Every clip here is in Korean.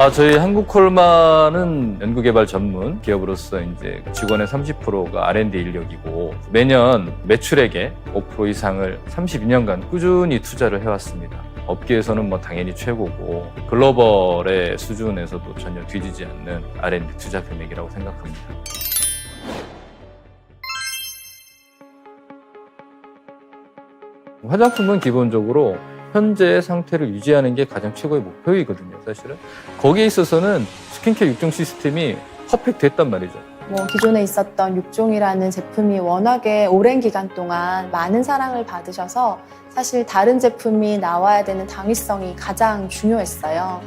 저희 한국콜마는 연구개발 전문 기업으로서 이제 직원의 30%가 R&D 인력이고 매년 매출액의 5% 이상을 32년간 꾸준히 투자를 해왔습니다. 업계에서는 뭐 당연히 최고고 글로벌의 수준에서도 전혀 뒤지지 않는 R&D 투자 금액이라고 생각합니다. 화장품은 기본적으로 현재의 상태를 유지하는 게 가장 최고의 목표이거든요, 사실은. 거기에 있어서는 스킨케어 6종 시스템이 퍼펙트했단 말이죠. 기존에 있었던 6종이라는 제품이 워낙에 오랜 기간 동안 많은 사랑을 받으셔서 사실 다른 제품이 나와야 되는 당위성이 가장 중요했어요.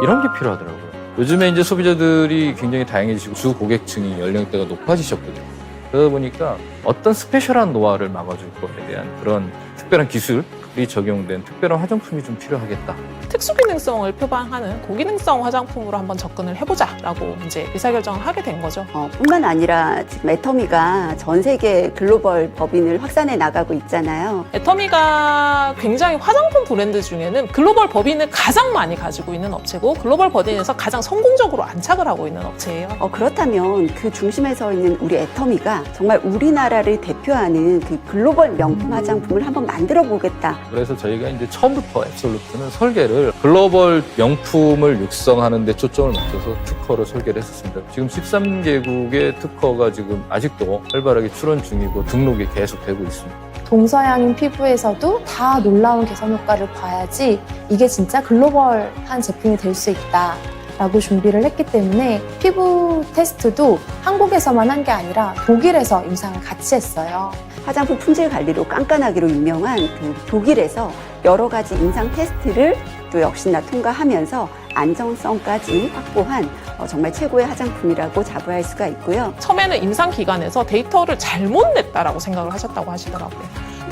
이런 게 필요하더라고요. 요즘에 이제 소비자들이 굉장히 다양해지시고 주 고객층이 연령대가 높아지셨거든요. 그러다 보니까 어떤 스페셜한 노하우를 막아줄 거에 대한 그런 특별한 기술이 적용된 특별한 화장품이 좀 필요하겠다. 특수 기능성을 표방하는 고기능성 화장품으로 한번 접근을 해보자라고 이제 의사결정을 하게 된 거죠. 뿐만 아니라 지금 애터미가 전 세계 글로벌 법인을 확산해 나가고 있잖아요. 애터미가 굉장히 화장품 브랜드 중에는 글로벌 법인을 가장 많이 가지고 있는 업체고 글로벌 법인에서 가장 성공적으로 안착을 하고 있는 업체예요. 그렇다면 그 중심에 서 있는 우리 애터미가 정말 우리나라를 대표하는 그 글로벌 명품 화장품을 한번 만들어 보겠다. 그래서 저희가 이제 처음부터 앱솔루트는 설계를 글로벌 명품을 육성하는 데 초점을 맞춰서 특허를 설계를 했었습니다. 지금 13개국의 특허가 지금 아직도 활발하게 출원 중이고 등록이 계속 되고 있습니다. 동서양인 피부에서도 다 놀라운 개선 효과를 봐야지 이게 진짜 글로벌한 제품이 될 수 있다 라고 준비를 했기 때문에 피부 테스트도 한국에서만 한 게 아니라 독일에서 임상을 같이 했어요. 화장품 품질 관리로 깐깐하기로 유명한 그 독일에서 여러 가지 임상 테스트를 또 역시나 통과하면서 안정성까지 확보한 정말 최고의 화장품이라고 자부할 수가 있고요. 처음에는 임상기관에서 데이터를 잘못 냈다라고 생각을 하셨다고 하시더라고요.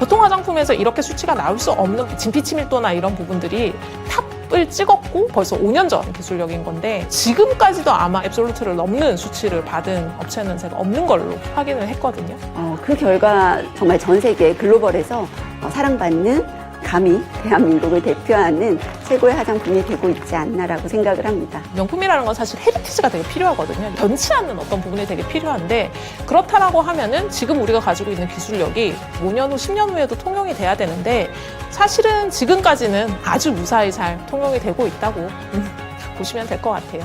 보통 화장품에서 이렇게 수치가 나올 수 없는 진피 치밀도나 이런 부분들이 탑을 찍었고 벌써 5년 전 기술력인 건데 지금까지도 아마 앱솔루트를 넘는 수치를 받은 업체는 제가 없는 걸로 확인을 했거든요. 그 결과 정말 전 세계 글로벌에서 사랑받는 감히 대한민국을 대표하는 최고의 화장품이 되고 있지 않나라고 생각을 합니다. 명품이라는 건 사실 헤리티지가 되게 필요하거든요. 변치 않는 어떤 부분이 되게 필요한데 그렇다라고 하면은 지금 우리가 가지고 있는 기술력이 5년 후, 10년 후에도 통용이 돼야 되는데 사실은 지금까지는 아주 무사히 잘 통용이 되고 있다고 보시면 될 것 같아요.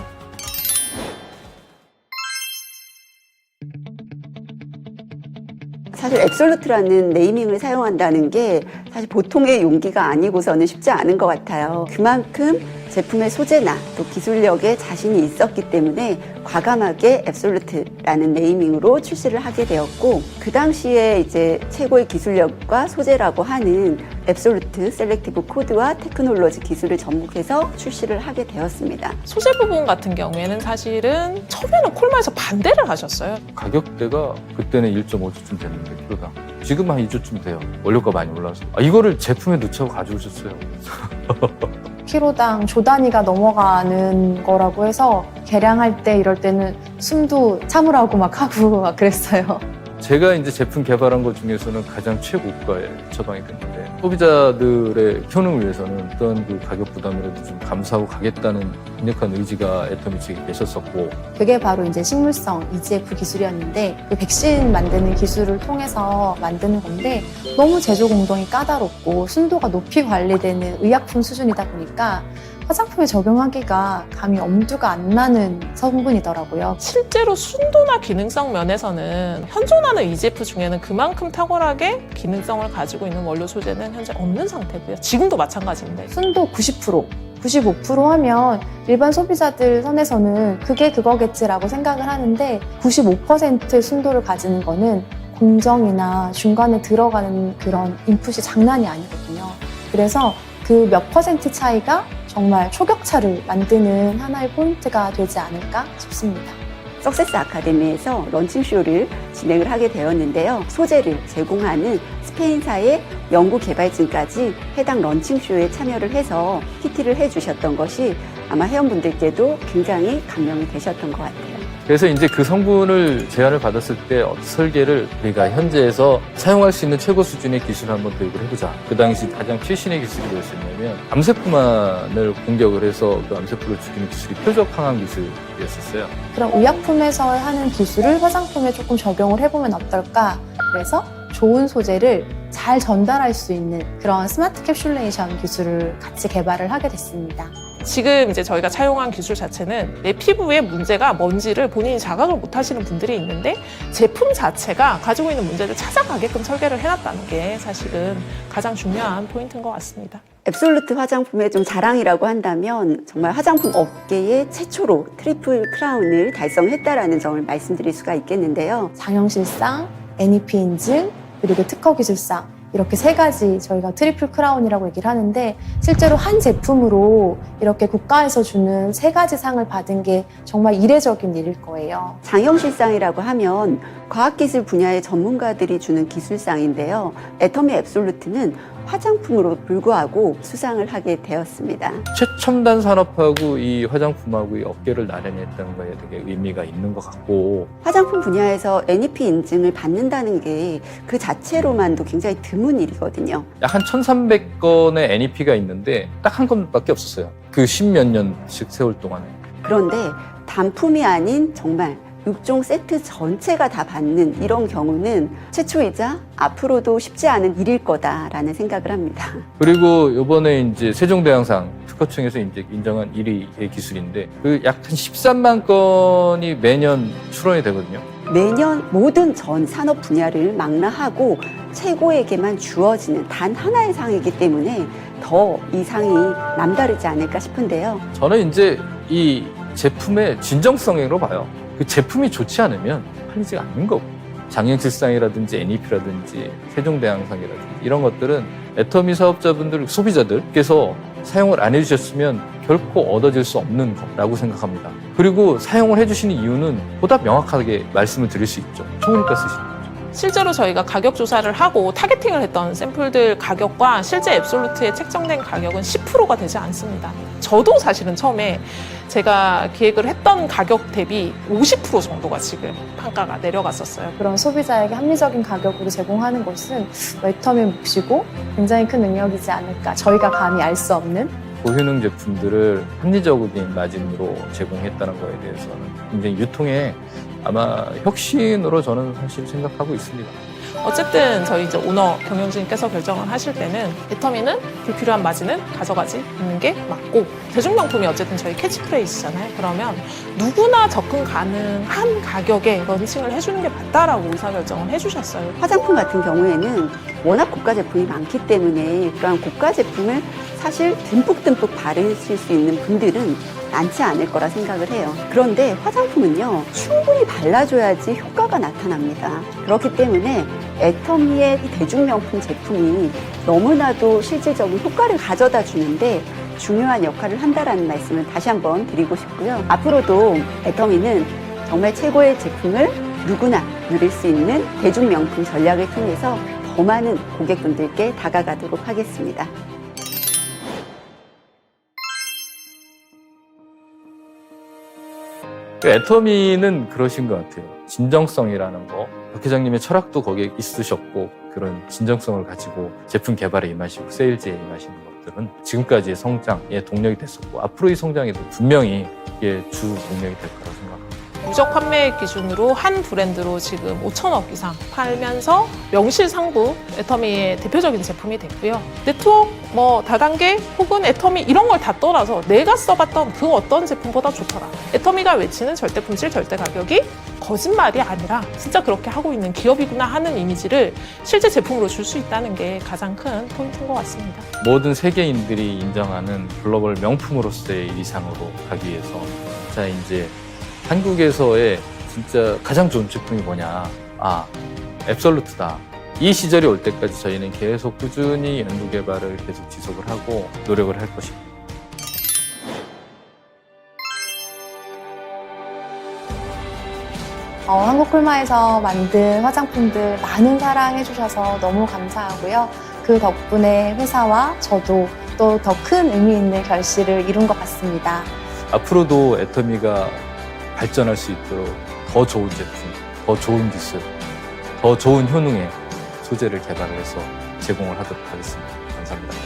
사실 앱솔루트라는 네이밍을 사용한다는 게 사실 보통의 용기가 아니고서는 쉽지 않은 것 같아요. 그만큼 제품의 소재나 또 기술력에 자신이 있었기 때문에 과감하게 앱솔루트라는 네이밍으로 출시를 하게 되었고 그 당시에 이제 최고의 기술력과 소재라고 하는 앱솔루트 셀렉티브 코드와 테크놀로지 기술을 접목해서 출시를 하게 되었습니다. 소재 부분 같은 경우에는 사실은 처음에는 콜마에서 반대를 하셨어요. 가격대가 그때는 1.5조쯤 됐는데 키로당. 지금 한 2조쯤 돼요. 원료가 많이 올라서. 이거를 제품에 넣자고 가져오셨어요. 키로당 조 단위가 넘어가는 거라고 해서 계량할 때 이럴 때는 숨도 참으라고 막 하고 막 그랬어요. 제가 이제 제품 개발한 것 중에서는 가장 최고가에 처방이 됐는데 소비자들의 효능을 위해서는 어떤 그 가격 부담이라도 좀 감수하고 가겠다는 강력한 의지가 애터미 측에 계셨었고 그게 바로 이제 식물성 EGF 기술이었는데 그 백신 만드는 기술을 통해서 만드는 건데 너무 제조 공정이 까다롭고 순도가 높이 관리되는 의약품 수준이다 보니까 화장품에 적용하기가 감히 엄두가 안 나는 성분이더라고요. 실제로 순도나 기능성 면에서는 현존하는 EGF 중에는 그만큼 탁월하게 기능성을 가지고 있는 원료 소재는 현재 없는 상태고요. 지금도 마찬가지인데. 순도 90%, 95% 하면 일반 소비자들 선에서는 그게 그거겠지라고 생각을 하는데 95% 순도를 가지는 거는 공정이나 중간에 들어가는 그런 인풋이 장난이 아니거든요. 그래서 그 몇 퍼센트 차이가 정말 초격차를 만드는 하나의 포인트가 되지 않을까 싶습니다. 석세스 아카데미에서 런칭쇼를 진행을 하게 되었는데요. 소재를 제공하는 스페인사의 연구 개발진까지 해당 런칭쇼에 참여를 해서 PT를 해주셨던 것이 아마 회원분들께도 굉장히 감명이 되셨던 것 같아요. 그래서 이제 그 성분을 제안을 받았을 때 설계를 우리가 현재에서 사용할 수 있는 최고 수준의 기술을 한번 도입을 해보자. 그 당시 가장 최신의 기술이 무엇이었냐면 암세포만을 공격을 해서 그 암세포를 죽이는 기술이 표적 항암 기술이었었어요. 그럼 의약품에서 하는 기술을 화장품에 조금 적용을 해보면 어떨까? 그래서 좋은 소재를 잘 전달할 수 있는 그런 스마트 캡슐레이션 기술을 같이 개발을 하게 됐습니다. 지금 이제 저희가 차용한 기술 자체는 내 피부에 문제가 뭔지를 본인이 자각을 못 하시는 분들이 있는데 제품 자체가 가지고 있는 문제를 찾아가게끔 설계를 해놨다는 게 사실은 가장 중요한 포인트인 것 같습니다. 앱솔루트 화장품의 좀 자랑이라고 한다면 정말 화장품 업계의 최초로 트리플 크라운을 달성했다라는 점을 말씀드릴 수가 있겠는데요. 장영실상, NEP 인증, 그리고 특허 기술상 이렇게 세 가지 저희가 트리플 크라운이라고 얘기를 하는데 실제로 한 제품으로 이렇게 국가에서 주는 세 가지 상을 받은 게 정말 이례적인 일일 거예요. 장영실상이라고 하면 과학기술 분야의 전문가들이 주는 기술상인데요. 애터미 앱솔루트는 화장품으로 불구하고 수상을 하게 되었습니다. 최첨단 산업하고 이 화장품하고 이 업계를 나란히 했다는 거에 되게 의미가 있는 것 같고 화장품 분야에서 NEP 인증을 받는다는 게 그 자체로만도 굉장히 드문 일이거든요. 약 한 1,300건의 NEP가 있는데 딱 한 건밖에 없었어요. 그 10몇 년씩 세월 동안에. 그런데 단품이 아닌 정말 6종 세트 전체가 다 받는 이런 경우는 최초이자 앞으로도 쉽지 않은 일일 거다라는 생각을 합니다. 그리고 이번에 이제 세종대왕상 특허청에서 이제 인정한 1위의 기술인데 그 약 한 13만 건이 매년 출원이 되거든요. 매년 모든 전 산업 분야를 망라하고 최고에게만 주어지는 단 하나의 상이기 때문에 더 이 상이 남다르지 않을까 싶은데요. 저는 이제 이 제품의 진정성으로 봐요. 그 제품이 좋지 않으면 팔리지 않는 거고 장영실상이라든지 NEP라든지 세종대왕상이라든지 이런 것들은 애터미 사업자분들, 소비자들께서 사용을 안 해주셨으면 결코 얻어질 수 없는 거라고 생각합니다. 그리고 사용을 해주시는 이유는 보다 명확하게 말씀을 드릴 수 있죠. 좋으니까 쓰시는 거죠. 실제로 저희가 가격 조사를 하고 타겟팅을 했던 샘플들 가격과 실제 앱솔루트에 책정된 가격은 10%가 되지 않습니다. 저도 사실은 처음에 제가 기획을 했던 가격 대비 50% 정도가 지금 판가가 내려갔었어요. 그런 소비자에게 합리적인 가격으로 제공하는 것은 애터미의 몫이고 굉장히 큰 능력이지 않을까. 저희가 감히 알 수 없는 고효능 제품들을 합리적인 마진으로 제공했다는 거에 대해서는 굉장히 유통에 아마 혁신으로 저는 사실 생각하고 있습니다. 어쨌든 저희 이제 오너 경영진께서 결정을 하실 때는 애터미는 불필요한 마진은 가져가지 않는 게 맞고 대중명품이 어쨌든 저희 캐치프레이즈잖아요. 그러면 누구나 접근 가능한 가격에 런칭을 해주는 게 맞다라고 의사결정을 해주셨어요. 화장품 같은 경우에는 워낙 고가 제품이 많기 때문에 그러한 고가 제품을 사실 듬뿍듬뿍 바르실 수 있는 분들은 많지 않을 거라 생각을 해요. 그런데 화장품은요, 충분히 발라줘야지 효과가 나타납니다. 그렇기 때문에 애터미의 대중명품 제품이 너무나도 실질적인 효과를 가져다 주는데 중요한 역할을 한다라는 말씀을 다시 한번 드리고 싶고요. 앞으로도 애터미는 정말 최고의 제품을 누구나 누릴 수 있는 대중명품 전략을 통해서 더 많은 고객분들께 다가가도록 하겠습니다. 애터미는 그러신 것 같아요. 진정성이라는 거. 박 회장님의 철학도 거기에 있으셨고 그런 진정성을 가지고 제품 개발에 임하시고 세일즈에 임하시는 것들은 지금까지의 성장의 동력이 됐었고 앞으로의 성장에도 분명히 이게 주 동력이 될 거라고 생각합니다. 누적 판매 기준으로 한 브랜드로 지금 5천억 이상 팔면서 명실상부 애터미의 대표적인 제품이 됐고요. 네트워크, 다단계 혹은 애터미 이런 걸 다 떠나서 내가 써봤던 그 어떤 제품보다 좋더라. 애터미가 외치는 절대 품질, 절대 가격이 거짓말이 아니라 진짜 그렇게 하고 있는 기업이구나 하는 이미지를 실제 제품으로 줄 수 있다는 게 가장 큰 포인트인 것 같습니다. 모든 세계인들이 인정하는 글로벌 명품으로서의 이상으로 가기 위해서 자 이제 한국에서의 진짜 가장 좋은 제품이 뭐냐? 앱솔루트다. 이 시절이 올 때까지 저희는 계속 꾸준히 연구 개발을 계속 지속을 하고 노력을 할 것입니다. 한국콜마에서 만든 화장품들 많은 사랑해 주셔서 너무 감사하고요. 그 덕분에 회사와 저도 또 더 큰 의미 있는 결실을 이룬 것 같습니다. 앞으로도 애터미가 발전할 수 있도록 더 좋은 제품, 더 좋은 기술, 더 좋은 효능의 소재를 개발을 해서 제공을 하도록 하겠습니다. 감사합니다.